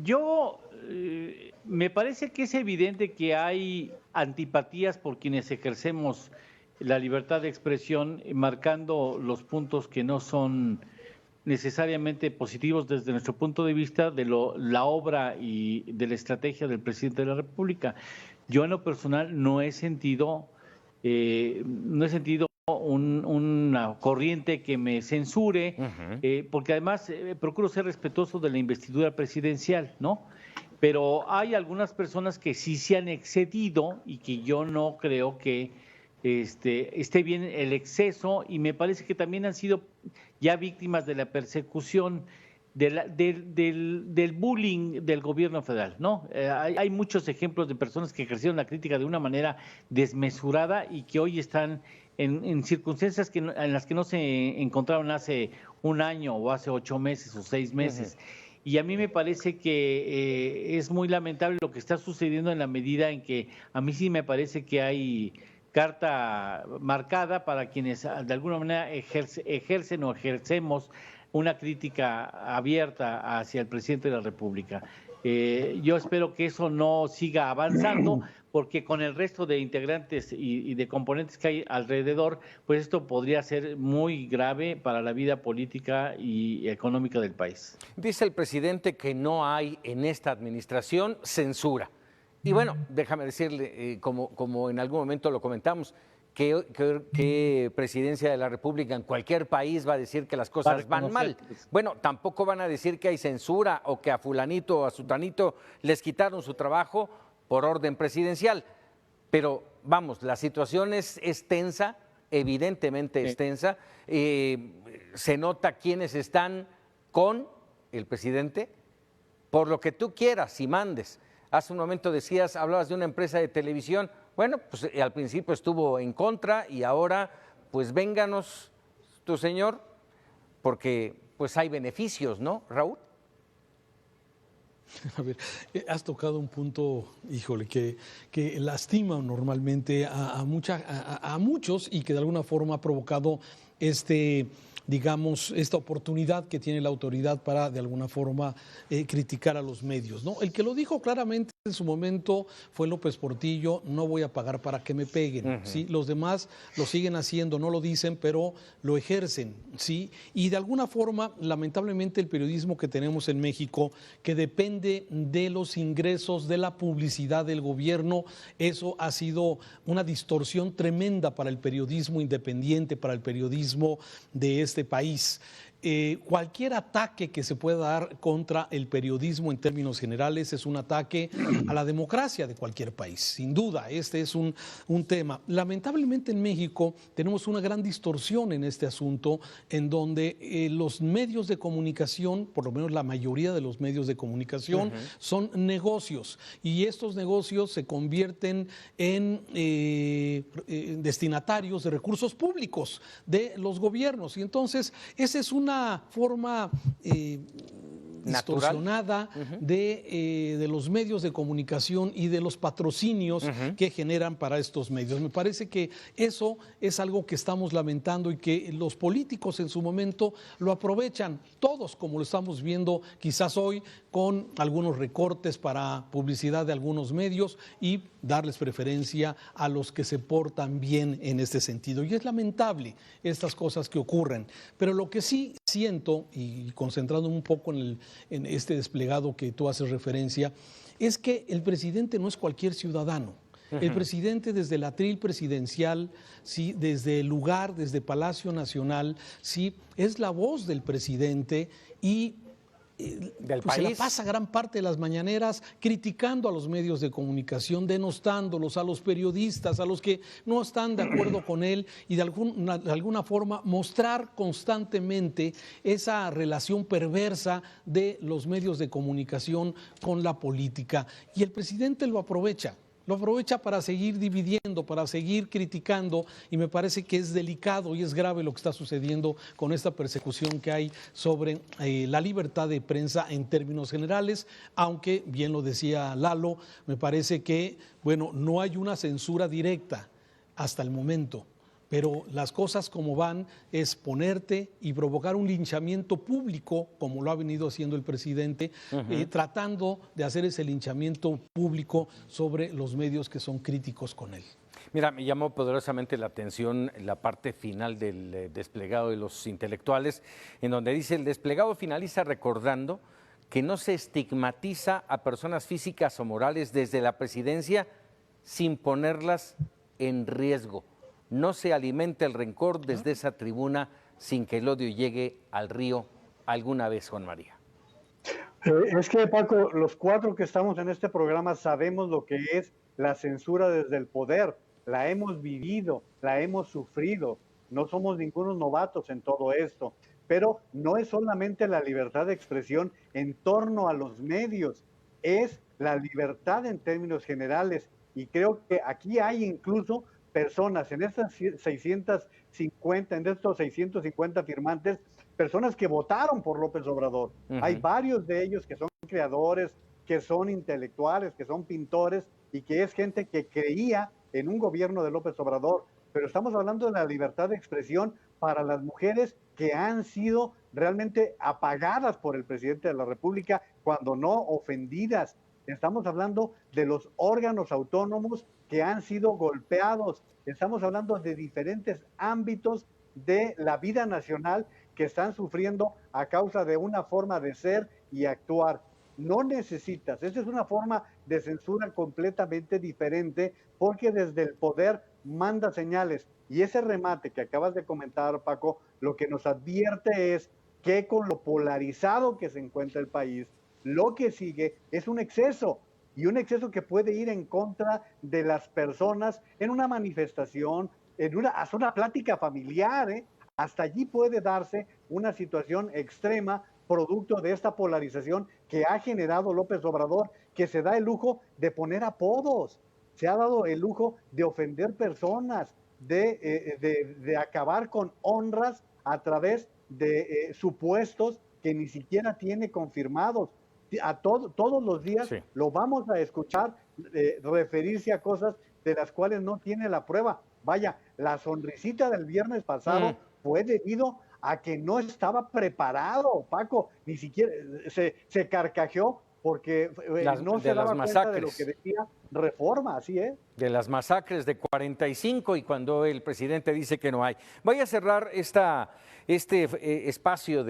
yo me parece que es evidente que hay antipatías por quienes ejercemos la libertad de expresión, marcando los puntos que no son necesariamente positivos desde nuestro punto de vista de la obra y de la estrategia del presidente de la República. Yo en lo personal no he sentido una corriente que me censure, porque además procuro ser respetuoso de la investidura presidencial, ¿no? Pero hay algunas personas que sí se han excedido y que yo no creo que esté bien el exceso, y me parece que también han sido ya víctimas de la persecución, del bullying del gobierno federal, ¿no? Hay muchos ejemplos de personas que ejercieron la crítica de una manera desmesurada y que hoy están en circunstancias en las que no se encontraron hace un año o hace 8 meses o 6 meses. Y a mí me parece que es muy lamentable lo que está sucediendo, en la medida en que a mí sí me parece que hay carta marcada para quienes de alguna manera ejercen o ejercemos una crítica abierta hacia el presidente de la República. Yo espero que eso no siga avanzando, porque con el resto de integrantes y de componentes que hay alrededor, pues esto podría ser muy grave para la vida política y económica del país. Dice el presidente que no hay en esta administración censura. Y bueno, déjame decirle, como en algún momento lo comentamos, que presidencia de la República en cualquier país va a decir que las cosas van mal. Bueno, tampoco van a decir que hay censura o que a fulanito o a sutanito les quitaron su trabajo por orden presidencial. Pero vamos, la situación es tensa, evidentemente es tensa. Se nota quiénes están con el presidente, por lo que tú quieras y mandes. Hace un momento hablabas de una empresa de televisión. Bueno, pues al principio estuvo en contra y ahora, pues vénganos, tu señor, porque pues hay beneficios, ¿no, Raúl? A ver, has tocado un punto, híjole, que lastima normalmente a muchos, y que de alguna forma ha provocado digamos, esta oportunidad que tiene la autoridad para, de alguna forma, criticar a los medios, ¿no? El que lo dijo claramente en su momento fue López Portillo: no voy a pagar para que me peguen, ¿sí? Los demás lo siguen haciendo, no lo dicen, pero lo ejercen, ¿sí? Y de alguna forma, lamentablemente, el periodismo que tenemos en México, que depende de los ingresos de la publicidad del gobierno, eso ha sido una distorsión tremenda para el periodismo independiente, para el periodismo de este país. Cualquier ataque que se pueda dar contra el periodismo en términos generales es un ataque a la democracia de cualquier país, sin duda. Este es un tema. Lamentablemente en México tenemos una gran distorsión en este asunto, en donde los medios de comunicación, por lo menos la mayoría de los medios de comunicación, son negocios, y estos negocios se convierten en destinatarios de recursos públicos de los gobiernos, y entonces esa es una forma distorsionada de los medios de comunicación y de los patrocinios que generan para estos medios. Me parece que eso es algo que estamos lamentando y que los políticos en su momento lo aprovechan, todos, como lo estamos viendo quizás hoy, con algunos recortes para publicidad de algunos medios y darles preferencia a los que se portan bien en este sentido. Y es lamentable estas cosas que ocurren, pero lo que sí siento, y concentrando un poco en este desplegado que tú haces referencia, es que el presidente no es cualquier ciudadano. El presidente desde el atril presidencial, sí, desde el lugar, desde Palacio Nacional, sí, es la voz del presidente y del pues se la país. pasa gran parte de las mañaneras criticando a los medios de comunicación, denostándolos, a los periodistas, a los que no están de acuerdo con él y de alguna forma mostrar constantemente esa relación perversa de los medios de comunicación con la política. Y el presidente lo aprovecha para seguir dividiendo, para seguir criticando, y me parece que es delicado y es grave lo que está sucediendo con esta persecución que hay sobre la libertad de prensa en términos generales, aunque, bien lo decía Lalo, me parece que, bueno, no hay una censura directa hasta el momento. Pero las cosas como van es ponerte y provocar un linchamiento público, como lo ha venido haciendo el presidente, tratando de hacer ese linchamiento público sobre los medios que son críticos con él. Mira, me llamó poderosamente la atención la parte final del desplegado de los intelectuales, en donde dice: el desplegado finaliza recordando que no se estigmatiza a personas físicas o morales desde la presidencia sin ponerlas en riesgo. No se alimenta el rencor desde esa tribuna sin que el odio llegue al río alguna vez, Juan María. Es que, Paco, los cuatro que estamos en este programa sabemos lo que es la censura desde el poder. La hemos vivido, la hemos sufrido. No somos ningunos novatos en todo esto. Pero no es solamente la libertad de expresión en torno a los medios, es la libertad en términos generales. Y creo que aquí hay incluso personas en estos 650 firmantes, personas que votaron por López Obrador. Hay varios de ellos que son creadores, que son intelectuales, que son pintores y que es gente que creía en un gobierno de López Obrador. Pero estamos hablando de la libertad de expresión para las mujeres que han sido realmente apagadas por el presidente de la República, cuando no ofendidas. Estamos hablando de los órganos autónomos que han sido golpeados. Estamos hablando de diferentes ámbitos de la vida nacional que están sufriendo a causa de una forma de ser y actuar. No necesitas, esa es una forma de censura completamente diferente, porque desde el poder manda señales. Y ese remate que acabas de comentar, Paco, lo que nos advierte es que con lo polarizado que se encuentra el país, lo que sigue es un exceso, y un exceso que puede ir en contra de las personas en una manifestación, hasta una plática familiar, hasta allí puede darse una situación extrema producto de esta polarización que ha generado López Obrador, que se da el lujo de poner apodos, se ha dado el lujo de ofender personas, de acabar con honras a través de supuestos que ni siquiera tiene confirmados. Todos los días lo vamos a escuchar referirse a cosas de las cuales no tiene la prueba. Vaya, la sonrisita del viernes pasado fue debido a que no estaba preparado, Paco, ni siquiera se carcajeó porque no se daba cuenta de lo que decía Reforma, así es. De las masacres de 45 y cuando el presidente dice que no hay. Voy a cerrar este espacio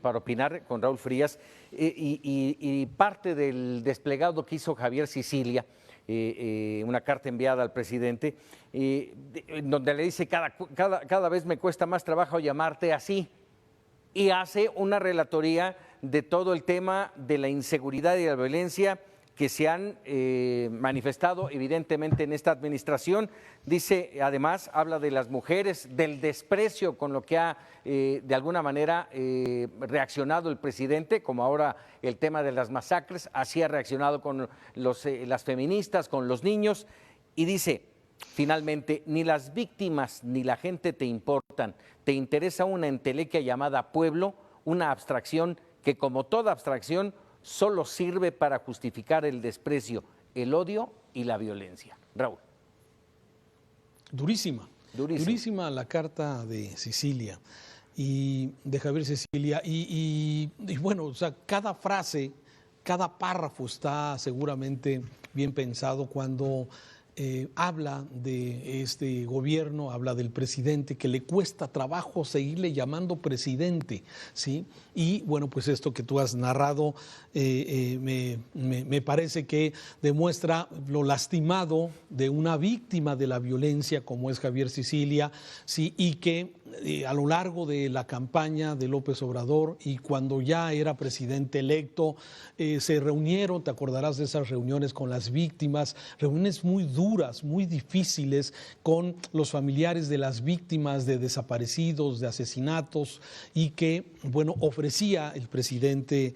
para opinar con Raúl Frías y parte del desplegado que hizo Javier Sicilia, una carta enviada al presidente, donde le dice cada vez me cuesta más trabajo llamarte así, y hace una relatoría de todo el tema de la inseguridad y la violencia que se han manifestado evidentemente en esta administración. Dice, además, habla de las mujeres, del desprecio con lo que ha de alguna manera reaccionado el presidente, como ahora el tema de las masacres, así ha reaccionado con las feministas, con los niños, y dice, finalmente, ni las víctimas ni la gente te importan, te interesa una entelequia llamada pueblo, una abstracción que, como toda abstracción, solo sirve para justificar el desprecio, el odio y la violencia. Raúl. Durísima la carta de Sicilia y de Javier Sicilia. Y bueno, o sea, cada frase, cada párrafo está seguramente bien pensado cuando habla de este gobierno, habla del presidente, que le cuesta trabajo seguirle llamando presidente, ¿sí? Y bueno, pues esto que tú has narrado me parece que demuestra lo lastimado de una víctima de la violencia como es Javier Sicilia, ¿sí? Y que a lo largo de la campaña de López Obrador y cuando ya era presidente electo, se reunieron, te acordarás de esas reuniones con las víctimas, reuniones muy duras, muy difíciles con los familiares de las víctimas de desaparecidos, de asesinatos, y que, bueno, ofrecía el presidente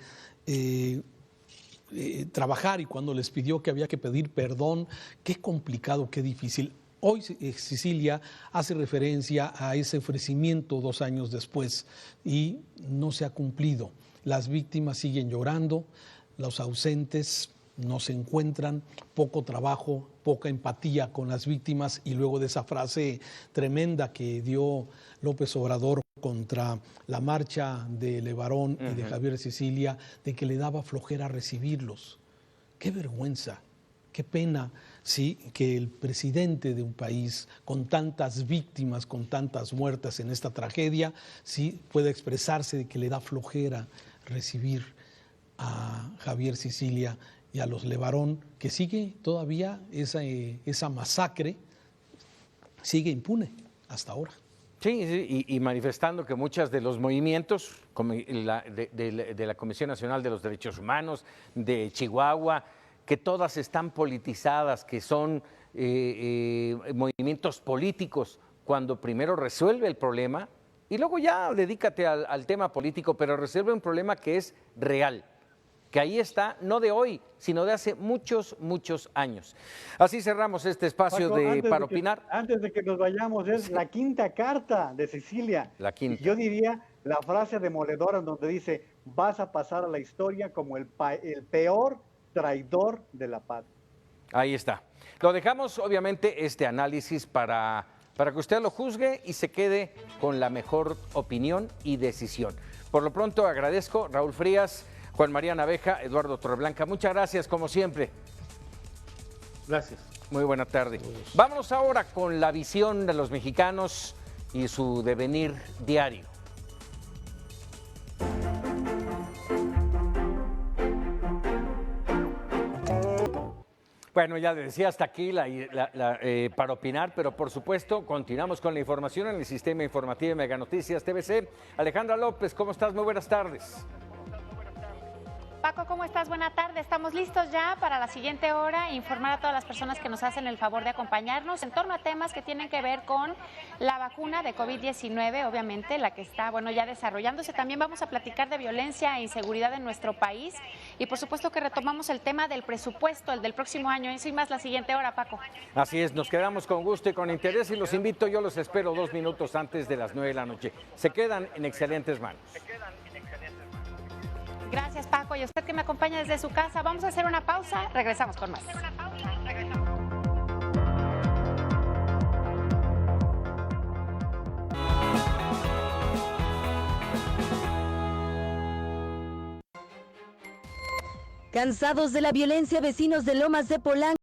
trabajar, y cuando les pidió que había que pedir perdón, qué complicado, qué difícil. Hoy Sicilia hace referencia a ese ofrecimiento 2 años después y no se ha cumplido. Las víctimas siguen llorando, los ausentes no se encuentran, poco trabajo, poca empatía con las víctimas, y luego de esa frase tremenda que dio López Obrador contra la marcha de Levarón y de Javier Sicilia, de que le daba flojera recibirlos. ¡Qué vergüenza! Qué pena, sí, que el presidente de un país con tantas víctimas, con tantas muertas en esta tragedia, sí, pueda expresarse de que le da flojera recibir a Javier Sicilia y a los Levarón, que sigue todavía esa masacre, sigue impune hasta ahora. Sí, y manifestando que muchos de los movimientos como de la Comisión Nacional de los Derechos Humanos, de Chihuahua, que todas están politizadas, que son movimientos políticos, cuando primero resuelve el problema y luego ya dedícate al tema político, pero resuelve un problema que es real, que ahí está, no de hoy, sino de hace muchos, muchos años. Así cerramos este espacio Paco, para opinar. Antes de que nos vayamos, es la quinta carta de Sicilia. La quinta. Y yo diría la frase demoledora donde dice, vas a pasar a la historia como el peor traidor de la patria. Ahí está. Lo dejamos, obviamente, este análisis para que usted lo juzgue y se quede con la mejor opinión y decisión. Por lo pronto, agradezco Raúl Frías, Juan María Naveja, Eduardo Torreblanca. Muchas gracias, como siempre. Gracias. Muy buena tarde. Vámonos ahora con la visión de los mexicanos y su devenir diario. Bueno, ya decía hasta aquí para opinar, pero por supuesto continuamos con la información en el Sistema Informativo de Mega Noticias TVC. Alejandra López, ¿cómo estás? Muy buenas tardes. Paco, ¿cómo estás? Buena tarde. Estamos listos ya para la siguiente hora, informar a todas las personas que nos hacen el favor de acompañarnos en torno a temas que tienen que ver con la vacuna de COVID-19, obviamente, la que está, ya desarrollándose. También vamos a platicar de violencia e inseguridad en nuestro país y, por supuesto, que retomamos el tema del presupuesto, el del próximo año. Eso y más la siguiente hora, Paco. Así es, nos quedamos con gusto y con interés y los invito, yo los espero 2 minutos antes de las 9 de la noche. Se quedan en excelentes manos. Gracias, Paco. Y a usted que me acompaña desde su casa, vamos a hacer una pausa, regresamos con más. Cansados de la violencia, vecinos de Lomas de Polanco